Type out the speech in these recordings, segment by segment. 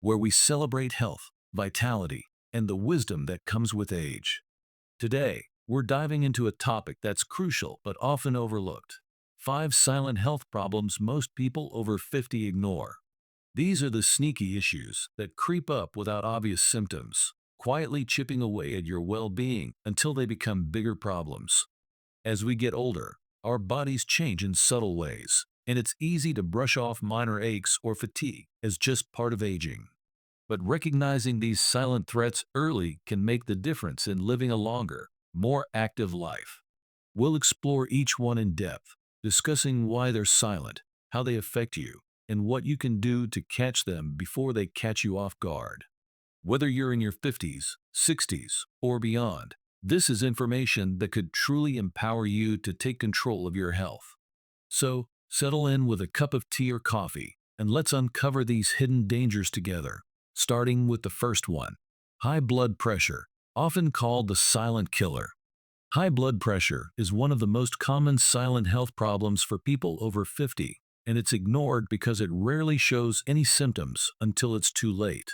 where we celebrate health, vitality, and the wisdom that comes with age. Today, we're diving into a topic that's crucial but often overlooked. 5 silent health problems most people over 50 ignore. These are the sneaky issues that creep up without obvious symptoms, quietly chipping away at your well-being until they become bigger problems. As we get older, our bodies change in subtle ways, and it's easy to brush off minor aches or fatigue as just part of aging. But recognizing these silent threats early can make the difference in living a longer, more active life. We'll explore each one in depth, discussing why they're silent, how they affect you, and what you can do to catch them before they catch you off guard. Whether you're in your 50s, 60s, or beyond, this is information that could truly empower you to take control of your health. So, settle in with a cup of tea or coffee, and let's uncover these hidden dangers together, starting with the first one: high blood pressure, often called the silent killer. High blood pressure is one of the most common silent health problems for people over 50, and it's ignored because it rarely shows any symptoms until it's too late.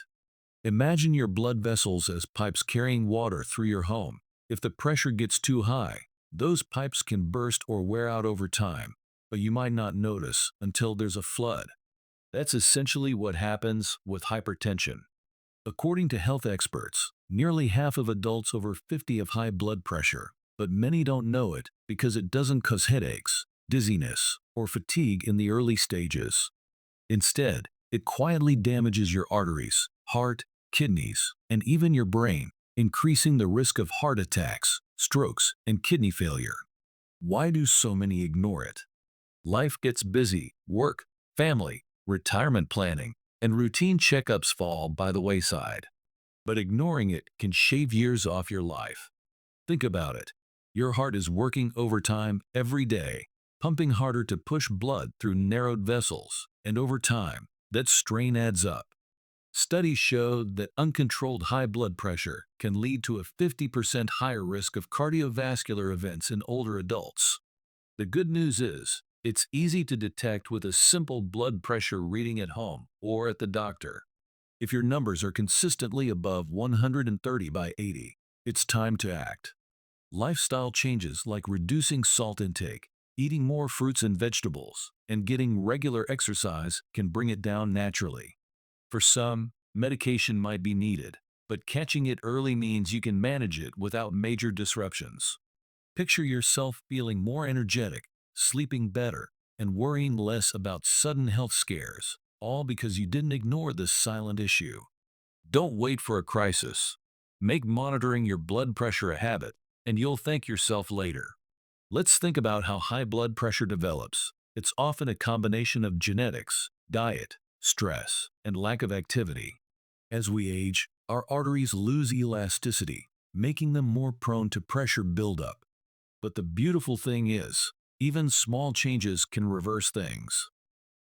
Imagine your blood vessels as pipes carrying water through your home. If the pressure gets too high, those pipes can burst or wear out over time, but you might not notice until there's a flood. That's essentially what happens with hypertension. According to health experts, nearly half of adults over 50 have high blood pressure, but many don't know it because it doesn't cause headaches, dizziness, or fatigue in the early stages. Instead, it quietly damages your arteries, heart, kidneys, and even your brain, increasing the risk of heart attacks, strokes, and kidney failure. Why do so many ignore it? Life gets busy: work, family, retirement planning, and routine checkups fall by the wayside. But ignoring it can shave years off your life. Think about it. Your heart is working overtime every day, pumping harder to push blood through narrowed vessels, and over time, that strain adds up. Studies show that uncontrolled high blood pressure can lead to a 50% higher risk of cardiovascular events in older adults. The good news is, it's easy to detect with a simple blood pressure reading at home or at the doctor. If your numbers are consistently above 130 by 80, it's time to act. Lifestyle changes like reducing salt intake, eating more fruits and vegetables, and getting regular exercise can bring it down naturally. For some, medication might be needed, but catching it early means you can manage it without major disruptions. Picture yourself feeling more energetic, sleeping better, and worrying less about sudden health scares, all because you didn't ignore this silent issue. Don't wait for a crisis. Make monitoring your blood pressure a habit, and you'll thank yourself later. Let's think about how high blood pressure develops. It's often a combination of genetics, diet, stress, and lack of activity. As we age, our arteries lose elasticity, making them more prone to pressure buildup. But the beautiful thing is, even small changes can reverse things.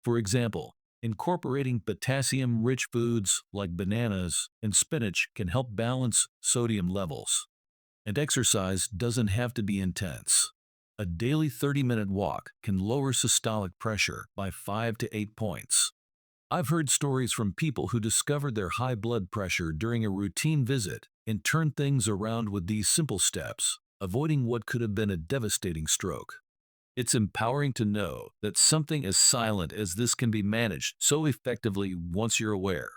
For example, incorporating potassium-rich foods like bananas and spinach can help balance sodium levels. And exercise doesn't have to be intense. A daily 30-minute walk can lower systolic pressure by 5 to 8 points. I've heard stories from people who discovered their high blood pressure during a routine visit and turned things around with these simple steps, avoiding what could have been a devastating stroke. It's empowering to know that something as silent as this can be managed so effectively once you're aware.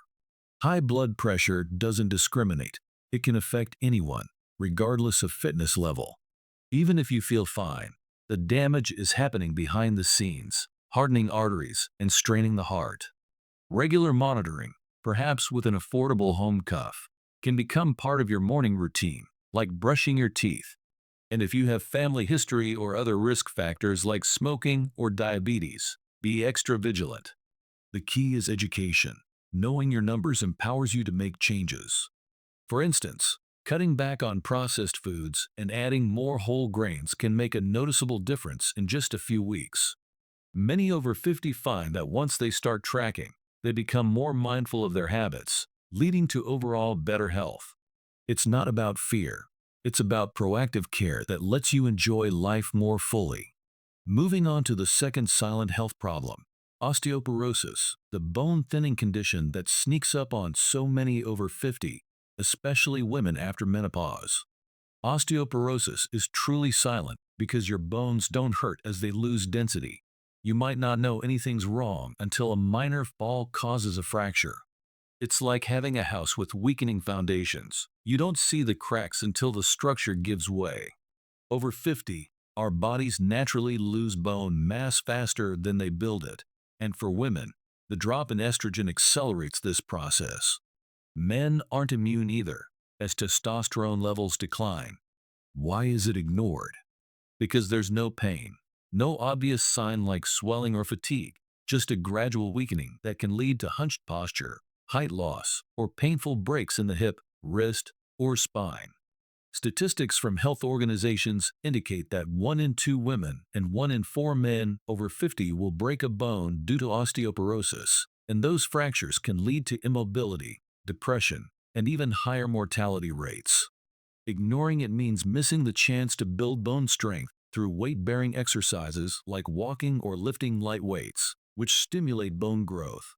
High blood pressure doesn't discriminate. It can affect anyone, regardless of fitness level. Even if you feel fine, the damage is happening behind the scenes, hardening arteries and straining the heart. Regular monitoring, perhaps with an affordable home cuff, can become part of your morning routine, like brushing your teeth. And if you have family history or other risk factors like smoking or diabetes, be extra vigilant. The key is education. Knowing your numbers empowers you to make changes. For instance, cutting back on processed foods and adding more whole grains can make a noticeable difference in just a few weeks. Many over 50 find that once they start tracking, they become more mindful of their habits, leading to overall better health. It's not about fear. It's about proactive care that lets you enjoy life more fully. Moving on to the second silent health problem: Osteoporosis, the bone-thinning condition that sneaks up on so many over 50, especially women after menopause. Osteoporosis is truly silent because your bones don't hurt as they lose density. You might not know anything's wrong until a minor fall causes a fracture. It's like having a house with weakening foundations. You don't see the cracks until the structure gives way. Over 50, our bodies naturally lose bone mass faster than they build it. And for women, the drop in estrogen accelerates this process. Men aren't immune either, as testosterone levels decline. Why is it ignored? Because there's no pain, no obvious sign like swelling or fatigue, just a gradual weakening that can lead to hunched posture, height loss, or painful breaks in the hip, wrist, or spine. Statistics from health organizations indicate that 1 in 2 women and 1 in 4 men over 50 will break a bone due to osteoporosis, and those fractures can lead to immobility, depression, and even higher mortality rates. Ignoring it means missing the chance to build bone strength through weight-bearing exercises like walking or lifting light weights, which stimulate bone growth.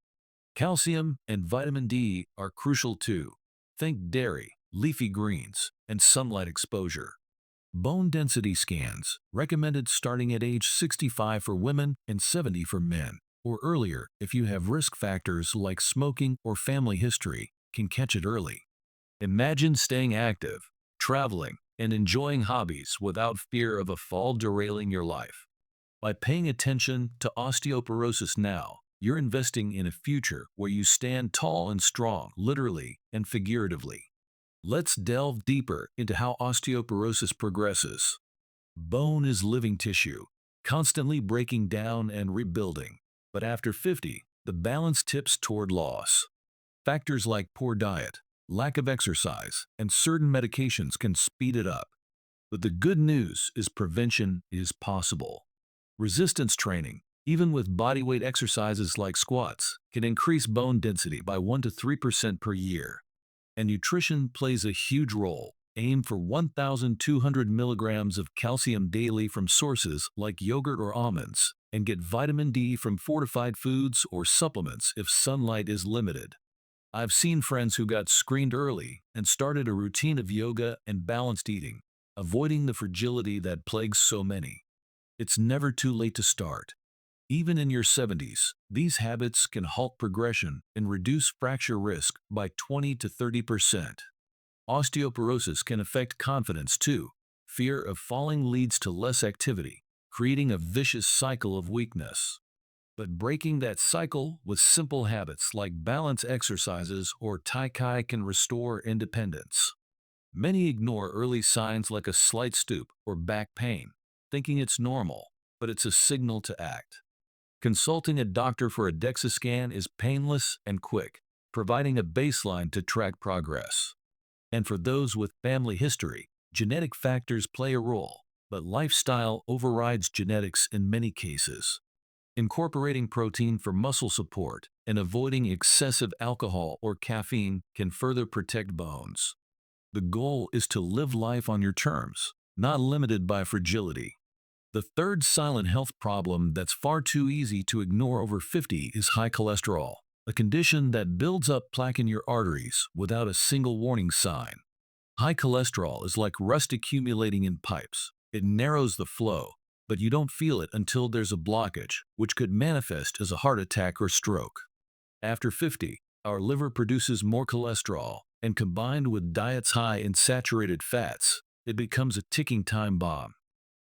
Calcium and vitamin D are crucial too. Think dairy, leafy greens, and sunlight exposure. Bone density scans, recommended starting at age 65 for women and 70 for men, or earlier if you have risk factors like smoking or family history, can catch it early. Imagine staying active, traveling, and enjoying hobbies without fear of a fall derailing your life. By paying attention to osteoporosis now, you're investing in a future where you stand tall and strong, literally and figuratively. Let's delve deeper into how osteoporosis progresses. Bone is living tissue, constantly breaking down and rebuilding. But after 50, the balance tips toward loss. Factors like poor diet, lack of exercise, and certain medications can speed it up. But the good news is prevention is possible. Resistance training, even with bodyweight exercises like squats, can increase bone density by 1 to 3% per year. And nutrition plays a huge role. Aim for 1,200 milligrams of calcium daily from sources like yogurt or almonds, and get vitamin D from fortified foods or supplements if sunlight is limited. I've seen friends who got screened early and started a routine of yoga and balanced eating, avoiding the fragility that plagues so many. It's never too late to start. Even in your 70s, these habits can halt progression and reduce fracture risk by 20 to 30%. Osteoporosis can affect confidence too. Fear of falling leads to less activity, creating a vicious cycle of weakness. But breaking that cycle with simple habits like balance exercises or Tai Chi can restore independence. Many ignore early signs like a slight stoop or back pain, thinking it's normal, but it's a signal to act. Consulting a doctor for a DEXA scan is painless and quick, providing a baseline to track progress. And for those with family history, genetic factors play a role, but lifestyle overrides genetics in many cases. Incorporating protein for muscle support and avoiding excessive alcohol or caffeine can further protect bones. The goal is to live life on your terms, not limited by fragility. The third silent health problem that's far too easy to ignore over 50 is high cholesterol, a condition that builds up plaque in your arteries without a single warning sign. High cholesterol is like rust accumulating in pipes. It narrows the flow, but you don't feel it until there's a blockage, which could manifest as a heart attack or stroke. After 50, our liver produces more cholesterol, and combined with diets high in saturated fats, it becomes a ticking time bomb.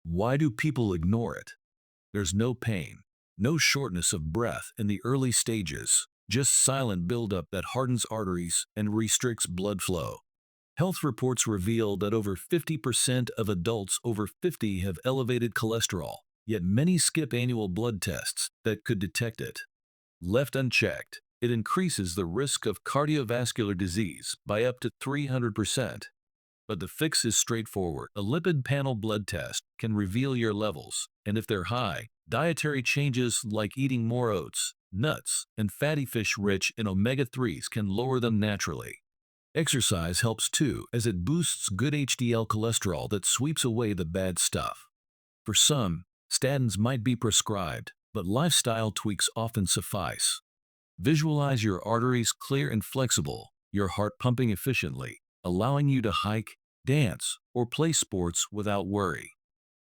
Why do people ignore it? There's no pain, no shortness of breath in the early stages, just silent buildup that hardens arteries and restricts blood flow. Health reports reveal that over 50% of adults over 50 have elevated cholesterol, yet many skip annual blood tests that could detect it. Left unchecked, it increases the risk of cardiovascular disease by up to 300%. But the fix is straightforward. A lipid panel blood test can reveal your levels, and if they're high, dietary changes like eating more oats, nuts, and fatty fish rich in omega-3s can lower them naturally. Exercise helps too, as it boosts good HDL cholesterol that sweeps away the bad stuff. For some, statins might be prescribed, but lifestyle tweaks often suffice. Visualize your arteries clear and flexible, your heart pumping efficiently, allowing you to hike, dance, or play sports without worry.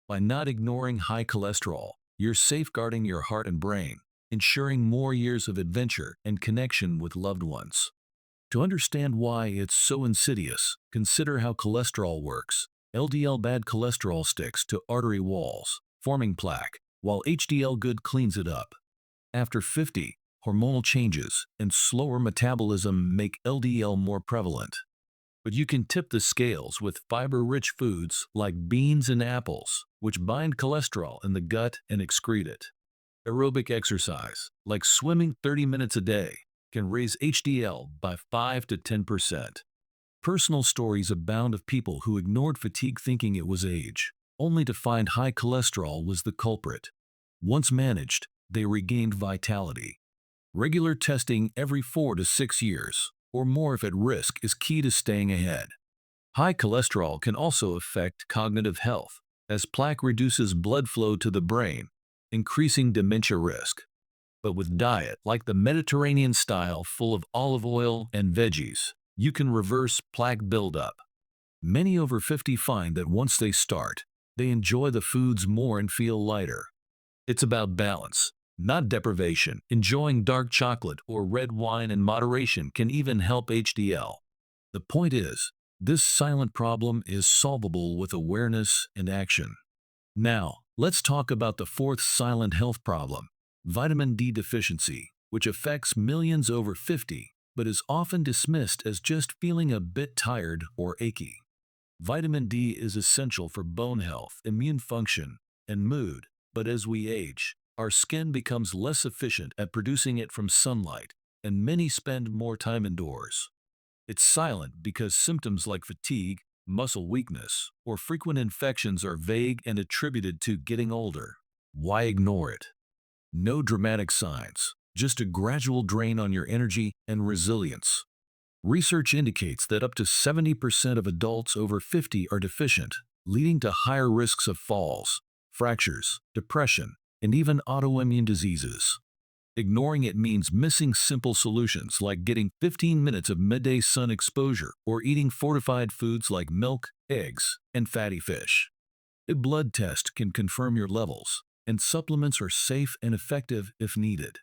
By not ignoring high cholesterol, you're safeguarding your heart and brain, ensuring more years of adventure and connection with loved ones. To understand why it's so insidious, consider how cholesterol works. LDL bad cholesterol sticks to artery walls, forming plaque, while HDL good cleans it up. After 50, hormonal changes and slower metabolism make LDL more prevalent. But you can tip the scales with fiber-rich foods like beans and apples, which bind cholesterol in the gut and excrete it. Aerobic exercise, like swimming 30 minutes a day, can raise HDL by 5 to 10%. Personal stories abound of people who ignored fatigue thinking it was age, only to find high cholesterol was the culprit. Once managed, they regained vitality. Regular testing every 4 to 6 years, or more if at risk, is key to staying ahead. High cholesterol can also affect cognitive health, as plaque reduces blood flow to the brain, increasing dementia risk. But with diet like the Mediterranean style full of olive oil and veggies, you can reverse plaque buildup. Many over 50 find that once they start, they enjoy the foods more and feel lighter. It's about balance, not deprivation. Enjoying dark chocolate or red wine in moderation can even help HDL. The point is, this silent problem is solvable with awareness and action. Now, let's talk about the fourth silent health problem, vitamin D deficiency, which affects millions over 50, but is often dismissed as just feeling a bit tired or achy. Vitamin D is essential for bone health, immune function, and mood, but as we age, our skin becomes less efficient at producing it from sunlight, and many spend more time indoors. It's silent because symptoms like fatigue, muscle weakness, or frequent infections are vague and attributed to getting older. Why ignore it? No dramatic signs, just a gradual drain on your energy and resilience. Research indicates that up to 70% of adults over 50 are deficient, leading to higher risks of falls, fractures, depression, and even autoimmune diseases. Ignoring it means missing simple solutions like getting 15 minutes of midday sun exposure or eating fortified foods like milk, eggs, and fatty fish. A blood test can confirm your levels, and supplements are safe and effective if needed.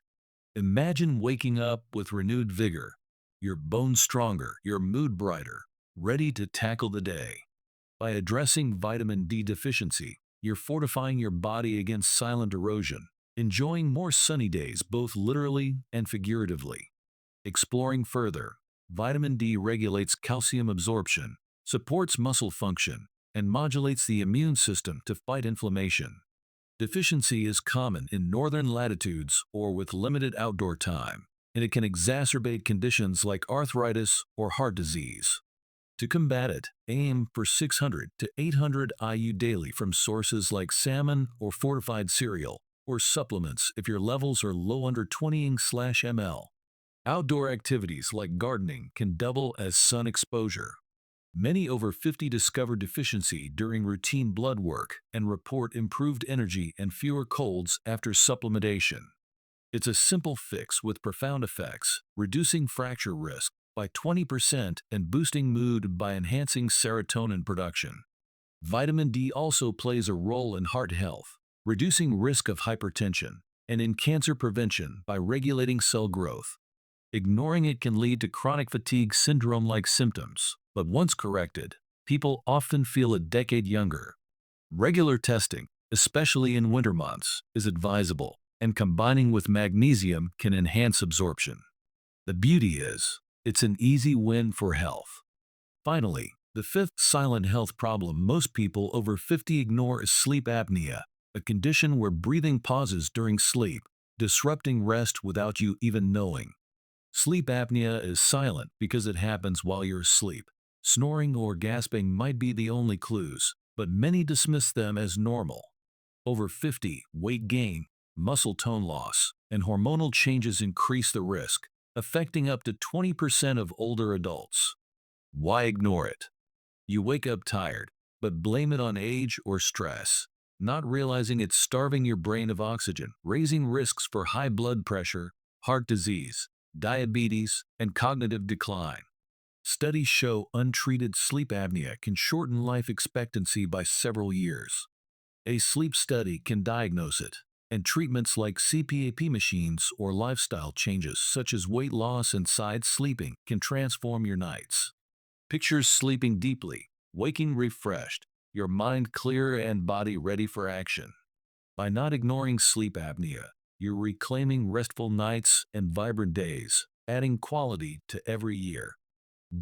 Imagine waking up with renewed vigor, your bones stronger, your mood brighter, ready to tackle the day. By addressing vitamin D deficiency, you're fortifying your body against silent erosion, enjoying more sunny days both literally and figuratively. Exploring further, vitamin D regulates calcium absorption, supports muscle function, and modulates the immune system to fight inflammation. Deficiency is common in northern latitudes or with limited outdoor time, and it can exacerbate conditions like arthritis or heart disease. To combat it, aim for 600 to 800 IU daily from sources like salmon or fortified cereal, or supplements if your levels are low under 20 ml. Outdoor activities like gardening can double as sun exposure. Many over 50 discover deficiency during routine blood work and report improved energy and fewer colds after supplementation. It's a simple fix with profound effects, reducing fracture risk by 20% and boosting mood by enhancing serotonin production. Vitamin D also plays a role in heart health, reducing risk of hypertension, and in cancer prevention by regulating cell growth. Ignoring it can lead to chronic fatigue syndrome-like symptoms, but once corrected, people often feel a decade younger. Regular testing, especially in winter months, is advisable, and combining with magnesium can enhance absorption. The beauty is, it's an easy win for health. Finally, the fifth silent health problem most people over 50 ignore is sleep apnea, a condition where breathing pauses during sleep, disrupting rest without you even knowing. Sleep apnea is silent because it happens while you're asleep. Snoring or gasping might be the only clues, but many dismiss them as normal. Over 50, weight gain, muscle tone loss, and hormonal changes increase the risk, affecting up to 20% of older adults. Why ignore it? You wake up tired, but blame it on age or stress. not realizing it's starving your brain of oxygen, raising risks for high blood pressure, heart disease, diabetes, and cognitive decline. Studies show untreated sleep apnea can shorten life expectancy by several years. A sleep study can diagnose it, and treatments like CPAP machines or lifestyle changes such as weight loss and side sleeping can transform your nights. Picture sleeping deeply, waking refreshed, your mind clear and body ready for action. By not ignoring sleep apnea, you're reclaiming restful nights and vibrant days, adding quality to every year.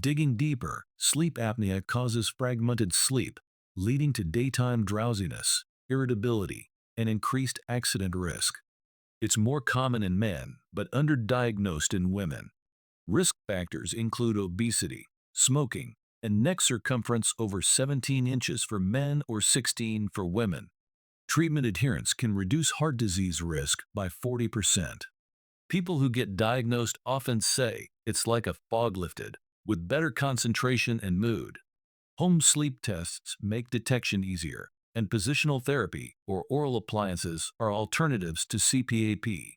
Digging deeper, sleep apnea causes fragmented sleep, leading to daytime drowsiness, irritability, and increased accident risk. It's more common in men, but underdiagnosed in women. Risk factors include obesity, smoking, and neck circumference over 17 inches for men or 16 for women. Treatment adherence can reduce heart disease risk by 40%. People who get diagnosed often say it's like a fog lifted, with better concentration and mood. Home sleep tests make detection easier, and positional therapy or oral appliances are alternatives to CPAP.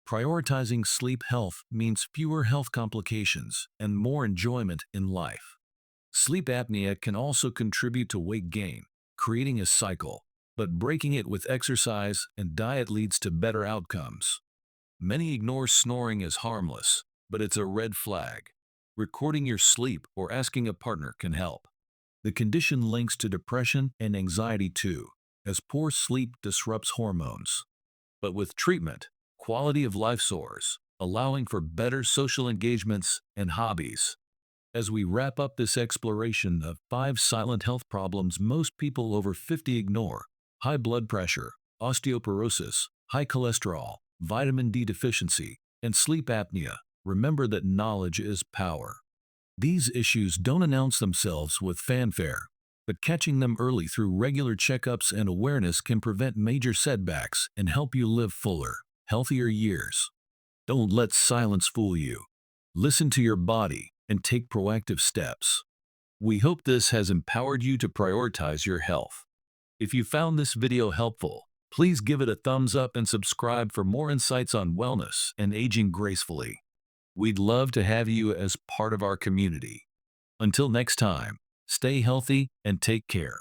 Prioritizing sleep health means fewer health complications and more enjoyment in life. Sleep apnea can also contribute to weight gain, creating a cycle, but breaking it with exercise and diet leads to better outcomes. Many ignore snoring as harmless, but it's a red flag. Recording your sleep or asking a partner can help. The condition links to depression and anxiety too, as poor sleep disrupts hormones. But with treatment, quality of life soars, allowing for better social engagements and hobbies. As we wrap up this exploration of 5 silent health problems most people over 50 ignore: high blood pressure, osteoporosis, high cholesterol, vitamin D deficiency, and sleep apnea, remember that knowledge is power. These issues don't announce themselves with fanfare, but catching them early through regular checkups and awareness can prevent major setbacks and help you live fuller, healthier years. Don't let silence fool you. Listen to your body and take proactive steps. We hope this has empowered you to prioritize your health. If you found this video helpful, please give it a thumbs up and subscribe for more insights on wellness and aging gracefully. We'd love to have you as part of our community. Until next time, stay healthy and take care.